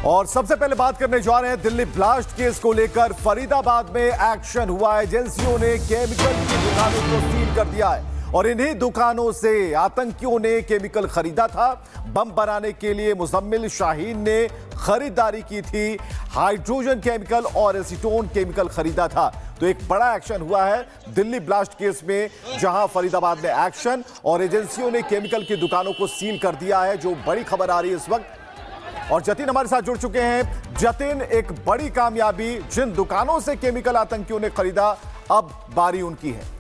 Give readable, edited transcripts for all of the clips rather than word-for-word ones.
और सबसे पहले बात करने जा रहे हैं दिल्ली ब्लास्ट केस को लेकर। फरीदाबाद में एक्शन हुआ। एजेंसियों ने केमिकल की दुकानों को सील कर दिया है और इन्हीं दुकानों से आतंकियों ने केमिकल खरीदा था। बम बनाने के लिए मुजम्मिल शाहीन ने खरीदारी की थी। हाइड्रोजन केमिकल और एसीटोन केमिकल खरीदा था। तो एक बड़ा एक्शन हुआ है दिल्ली ब्लास्ट केस में, जहां फरीदाबाद में एक्शन और एजेंसियों ने केमिकल की दुकानों को सील कर दिया है, जो बड़ी खबर आ रही है इस वक्त। और जतिन हमारे साथ जुड़ चुके हैं। जतिन, एक बड़ी कामयाबी, जिन दुकानों से केमिकल आतंकियों ने खरीदा, अब बारी उनकी है।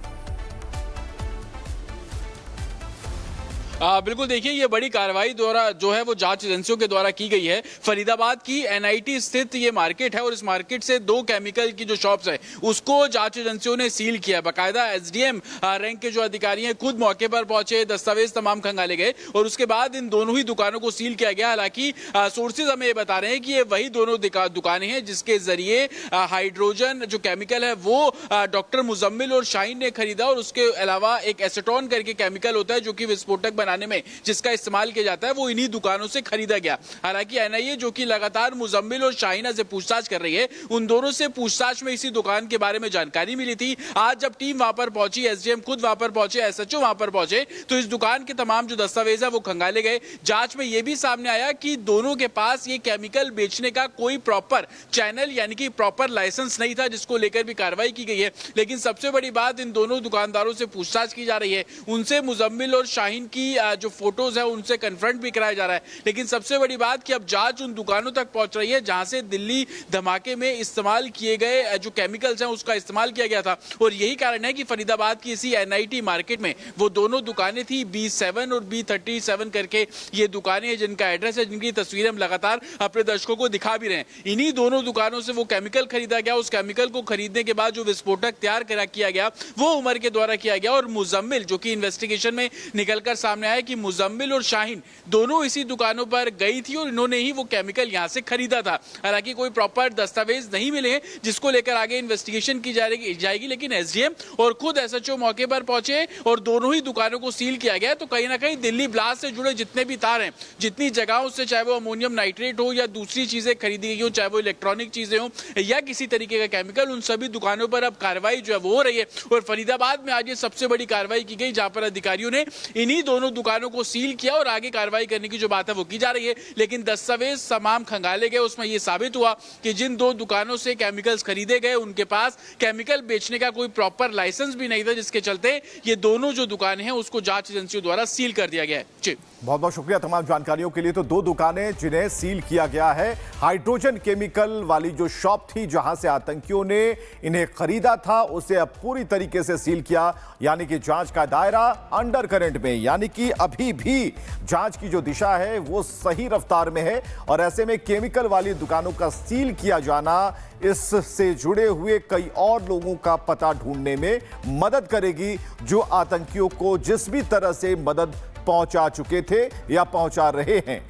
बिल्कुल, देखिए ये बड़ी कार्रवाई द्वारा जो है वो जांच एजेंसियों के द्वारा की गई है। फरीदाबाद की एनआईटी स्थित ये मार्केट है और इस मार्केट से 2 केमिकल की जो शॉप्स है उसको जांच एजेंसियों ने सील किया। बाकायदा एसडीएम रैंक के जो अधिकारी हैं खुद मौके पर पहुंचे, दस्तावेज तमाम खंगाले गए और उसके बाद इन दोनों ही दुकानों को सील किया गया। हालांकि सोर्सेज हमें ये बता रहे हैं कि ये वही दोनों दुकानें हैं जिसके जरिए हाइड्रोजन जो केमिकल है वो डॉक्टर मुजम्मिल और शाहीन ने खरीदा। और उसके अलावा एक एसीटोन करके केमिकल होता है जो कि विस्फोटक बनाने में जिसका इस्तेमाल किया जाता है, वो इन्हीं दुकानों से खरीदा गया। हालांकि एनआईए जो कि लगातार मुजम्मिल और शाहीना से पूछताछ कर रही है, उन दोनों से पूछताछ में इसी दुकान के बारे में जानकारी मिली थी। आज जब टीम वहां पर पहुंची, एसडीएम खुद वहां पर पहुंचे, एसएचओ वहां पर पहुंचे, तो इस दुकान के तमाम जो दस्तावेज है वो खंगाले गए। जांच में यह भी सामने आया कि दोनों के पास ये केमिकल बेचने का कोई प्रॉपर चैनल यानी कि प्रॉपर लाइसेंस नहीं था, जिसको लेकर भी कार्रवाई की गई है। लेकिन सबसे बड़ी बात, इन दोनों दुकानदारों से पूछताछ की जा रही है, उनसे मुजम्मिल और शाहीन की जो फोटोज है उनसे कन्फ्रंट भी कराया जा रहा है। लेकिन सबसे बड़ी बात कि अब जांच उन दुकानों तक पहुंच रही है जहां से दिल्ली धमाके में इस्तेमाल किए गए जो केमिकल्स हैं उसका इस्तेमाल किया गया था। और यही कारण है कि फरीदाबाद की इसी एनआईटी मार्केट में वो दोनों दुकानें थी, B7 और B37 करके ये दुकानें हैं जिनका एड्रेस है, जिनकी तस्वीरें हम लगातार अपने दर्शकों को दिखा भी रहे हैं। इन्हीं दोनों दुकानों से वो केमिकल खरीदा गया। उस केमिकल को खरीदने के बाद जो विस्फोटक तैयार किया गया वो उमर के द्वारा किया गया। और मुजम्मिल जो कि इन्वेस्टिगेशन में निकलकर सामने आया कि मुजम्मिल और शाहीन दोनों इसी दुकानों पर गई थी और इन्होंने ही वो केमिकल यहां से खरीदा था। हालांकि कोई प्रॉपर दस्तावेज नहीं मिले हैं जिसको लेकर आगे इन्वेस्टिगेशन की जाएगी। लेकिन एसडीएम और खुद एसएचओ मौके पर पहुंचे और दोनों ही दुकानों को सील किया गया। तो कहीं ना कहीं दिल्ली ब्लास्ट से जुड़े जितने भी तार हैं, जितनी जगहों से, चाहे वो अमोनियम नाइट्रेट हो या दूसरी चीजें खरीदी गई हो, चाहे वो इलेक्ट्रॉनिक चीजें हो या किसी तरीके का केमिकल, उन सभी दुकानों पर अब कार्रवाई जो है वो हो रही है। और फरीदाबाद में आज ये सबसे बड़ी कार्रवाई की गई जहां पर अधिकारियों ने इन्हीं दोनों दुकानों को सील किया और आगे कार्रवाई करने की जो बात है वो की जा रही है। लेकिन दस्तावेज तमाम खंगाले गए, उसमें यह साबित हुआ कि जिन 2 दुकानों से केमिकल्स खरीदे गए उनके पास केमिकल बेचने का कोई प्रॉपर लाइसेंस भी नहीं था, जिसके चलते ये दोनों जो दुकानें हैं उसको जांच एजेंसियों द्वारा सील कर दिया गया है। जी, बहुत बहुत शुक्रिया तमाम जानकारियों के लिए। तो 2 दुकानें जिन्हें सील किया गया है, हाइड्रोजन केमिकल वाली जो शॉप थी जहां से आतंकियों ने इन्हें खरीदा था, उसे अब पूरी तरीके से सील किया। यानी कि जांच का दायरा अंडर करंट में, यानी कि अभी भी जांच की जो दिशा है वो सही रफ्तार में है। और ऐसे में केमिकल वाली दुकानों का सील किया जाना इससे जुड़े हुए कई और लोगों का पता ढूंढने में मदद करेगी, जो आतंकियों को जिस भी तरह से मदद पहुंचा चुके थे या पहुंचा रहे हैं।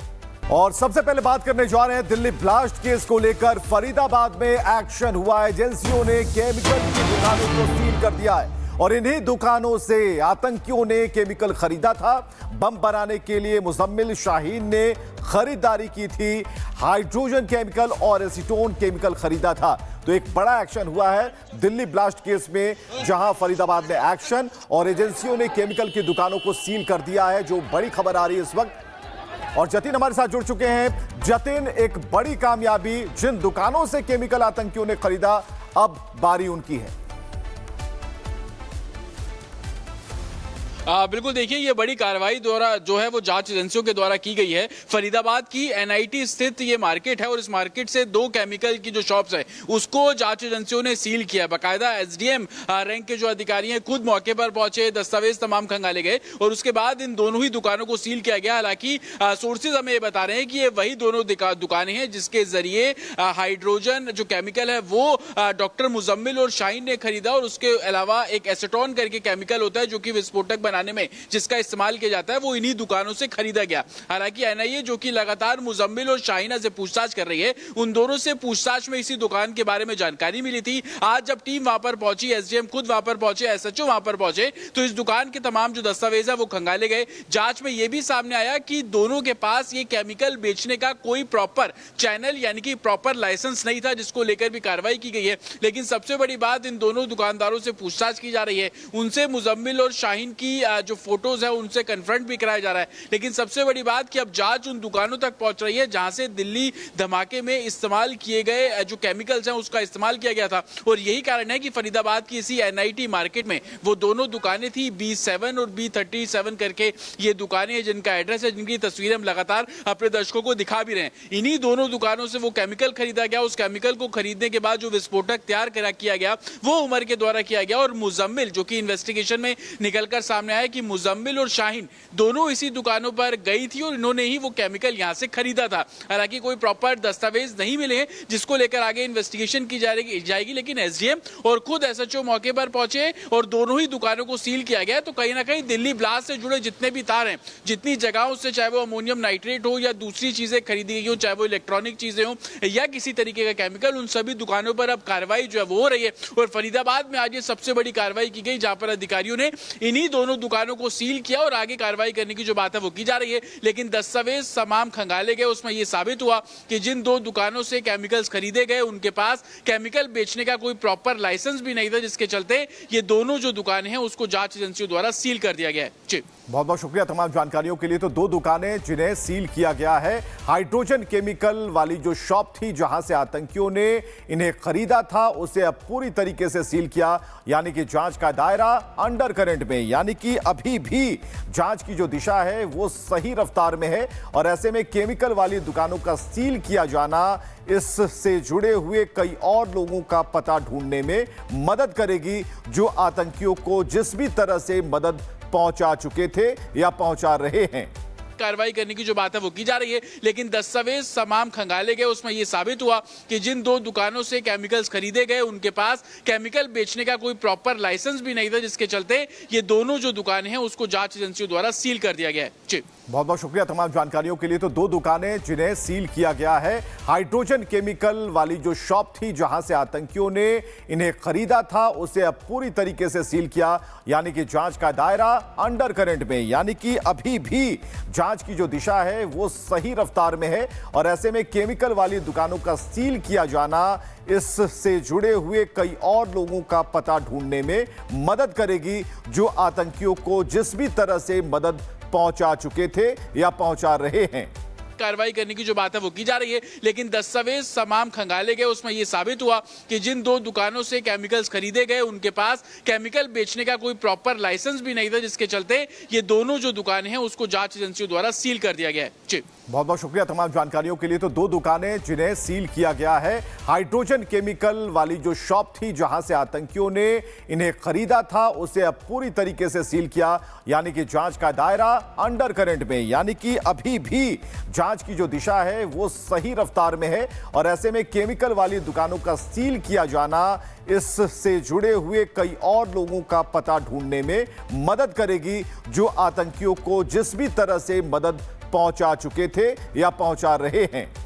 और सबसे पहले बात करने जा रहे हैं दिल्ली ब्लास्ट केस को लेकर। फरीदाबाद में एक्शन हुआ। एजेंसियों ने केमिकल की दुकानों को सील कर दिया है और इन्हीं दुकानों से आतंकियों ने केमिकल खरीदा था। बम बनाने के लिए मुजम्मिल शाहीन ने खरीदारी की थी। हाइड्रोजन केमिकल और एसीटोन केमिकल खरीदा था। तो एक बड़ा एक्शन हुआ है दिल्ली ब्लास्ट केस में, जहां फरीदाबाद में एक्शन और एजेंसियों ने केमिकल की दुकानों को सील कर दिया है, जो बड़ी खबर आ रही है इस वक्त। और जतिन हमारे साथ जुड़ चुके हैं। जतिन, एक बड़ी कामयाबी, जिन दुकानों से केमिकल आतंकियों ने खरीदा, अब बारी उनकी है। बिल्कुल, देखिए ये बड़ी कार्रवाई द्वारा जो है वो जांच एजेंसियों के द्वारा की गई है। फरीदाबाद की एनआईटी स्थित ये मार्केट है और इस मार्केट से 2 केमिकल की जो शॉप्स है उसको जांच एजेंसियों ने सील किया। बाकायदा एसडीएम रैंक के जो अधिकारी हैं खुद मौके पर पहुंचे, दस्तावेज तमाम खंगाले गए और उसके बाद इन दोनों ही दुकानों को सील किया गया। हालांकि सोर्सेज हमें ये बता रहे हैं कि ये वही दोनों दुकानें हैं जिसके जरिए हाइड्रोजन जो केमिकल है वो डॉक्टर मुजम्मिल और शाहीन ने खरीदा। और उसके अलावा एक एसीटोन करके केमिकल होता है जो कि विस्फोटक बनाने में जिसका इस्तेमाल किया जाता है वो इन्हीं दुकानों से खरीदा गया। हालांकि एनआईए जो कि लगातार मुजम्मिल और शाहीना से पूछताछ कर रही है, उन दोनों से पूछताछ में इसी दुकान के बारे में जानकारी मिली थी। आज जब टीम वहां पर पहुंची, एसडीएम खुद वहां पर पहुंचे, एसएचओ वहां पर पहुंचे, तो इस दुकान के तमाम जो दस्तावेज है वो खंगाले गए। जांच में यह भी सामने आया कि दोनों के पास ये केमिकल बेचने का कोई प्रॉपर चैनल यानी कि प्रॉपर लाइसेंस नहीं था, जिसको लेकर भी कार्रवाई की गई है। लेकिन सबसे बड़ी बात, इन दोनों दुकानदारों से पूछताछ की जा रही है, उनसे मुजम्मिल और शाहीन की जो फोटोज है उनसे कन्फ्रंट भी कराया जा रहा है। लेकिन सबसे बड़ी बात कि अब जांच उन दुकानों तक पहुंच रही है जहां से दिल्ली धमाके में इस्तेमाल किए गए जो केमिकल्स हैं उसका इस्तेमाल किया गया था। और यही कारण है कि फरीदाबाद की इसी एनआईटी मार्केट में वो दोनों दुकानें थी, B7 और B37 करके ये दुकानें हैं जिनका एड्रेस है, जिनकी तस्वीरें हम लगातार अपने दर्शकों को दिखा भी रहे हैं। इन्हीं दोनों दुकानों से वो केमिकल खरीदा गया। उस केमिकल को खरीदने के बाद जो विस्फोटक तैयार किया गया वो उमर के द्वारा किया गया। और मुजम्मिल, जो कि इन्वेस्टिगेशन में निकलकर सामने आया कि मुजम्मिल और शाहीन दोनों इसी दुकानों पर गई थी और इन्होंने ही वो केमिकल यहां से खरीदा था। हालांकि कोई प्रॉपर दस्तावेज नहीं मिले हैं जिसको लेकर आगे इन्वेस्टिगेशन की जाएगी। लेकिन एसडीएम और खुद एसएचओ मौके पर पहुंचे और दोनों ही दुकानों को सील किया गया। तो कहीं ना कहीं दिल्ली ब्लास्ट से जुड़े जितने भी तार हैं, जितनी जगहों से, चाहे वो अमोनियम नाइट्रेट हो या दूसरी चीजें खरीदी गई हो, चाहे वो इलेक्ट्रॉनिक चीजें हो या किसी तरीके का केमिकल, उन सभी दुकानों पर अब कार्रवाई जो है वो हो रही है। और फरीदाबाद में आज ये सबसे बड़ी कार्रवाई की गई, जहां पर अधिकारियों ने इन्हीं दोनों दुकानों को सील किया और आगे कार्रवाई करने की जो बात है वो की जा रही है। लेकिन दस्तावेज तमाम खंगाले गए, उसमें यह साबित हुआ कि जिन दो दुकानों से केमिकल्स खरीदे गए उनके पास केमिकल बेचने का कोई प्रॉपर लाइसेंस भी नहीं था, जिसके चलते ये दोनों जो दुकानें हैं उसको जांच एजेंसियों द्वारा सील कर दिया गया है। जी, बहुत बहुत शुक्रिया तमाम जानकारियों के लिए। तो दो दुकानें जिन्हें सील किया गया है, हाइड्रोजन केमिकल वाली जो शॉप थी जहां से आतंकियों ने इन्हें खरीदा था, उसे अब पूरी तरीके से सील किया। यानी कि जांच का दायरा अंडर करंट में, यानी कि अभी भी जांच की जो दिशा है वो सही रफ्तार में है। और ऐसे में केमिकल वाली दुकानों का सील किया जाना इससे जुड़े हुए कई और लोगों का पता ढूंढने में मदद करेगी, जो आतंकियों को जिस भी तरह से मदद पहुंचा चुके थे या पहुंचा रहे हैं। कार्रवाई करने की जो बात है वो की जा रही है। लेकिन दस्तावेज तमाम खंगाले गए, उसमें यह साबित हुआ कि जिन दो दुकानों से केमिकल्स खरीदे गए उनके पास केमिकल बेचने का कोई प्रॉपर लाइसेंस भी नहीं था, जिसके चलते ये दोनों जो दुकानें हैं उसको जांच एजेंसियों द्वारा सील कर दिया गया है। जी, बहुत बहुत शुक्रिया तमाम जानकारियों के लिए। तो दो दुकानें जिन्हें सील किया गया है, हाइड्रोजन केमिकल वाली जो शॉप थी जहां से आतंकियों ने इन्हें खरीदा था, उसे अब पूरी तरीके से सील किया। यानी कि जांच का दायरा अंडर करंट में, यानी कि अभी भी जांच की जो दिशा है वो सही रफ्तार में है। और ऐसे में केमिकल वाली दुकानों का सील किया जाना इससे जुड़े हुए कई और लोगों का पता ढूंढने में मदद करेगी, जो आतंकियों को जिस भी तरह से मदद पहुंचा चुके थे या पहुंचा रहे हैं। कार्रवाई करने की जो बात है वो की जा रही है। लेकिन दस्तावेज तमाम खंगाले गए, उसमें यह साबित हुआ कि जिन दो दुकानों से केमिकल्स खरीदे गए उनके पास केमिकल बेचने का कोई प्रॉपर लाइसेंस भी नहीं था, जिसके चलते ये दोनों जो दुकानें हैं उसको जांच एजेंसियों द्वारा सील कर दिया गया है। जी, बहुत बहुत शुक्रिया तमाम जानकारियों के लिए। तो दो दुकानें जिन्हें सील किया गया है, हाइड्रोजन केमिकल वाली जो शॉप थी जहां से आतंकियों ने इन्हें खरीदा था, उसे अब पूरी तरीके से सील किया। यानी कि जांच का दायरा अंडर करंट में, यानी कि अभी भी जांच की जो दिशा है वो सही रफ्तार में है। और ऐसे में केमिकल वाली दुकानों का सील किया जाना इससे जुड़े हुए कई और लोगों का पता ढूंढने में मदद करेगी, जो आतंकियों को जिस भी तरह से मदद पहुंचा चुके थे या पहुंचा रहे हैं।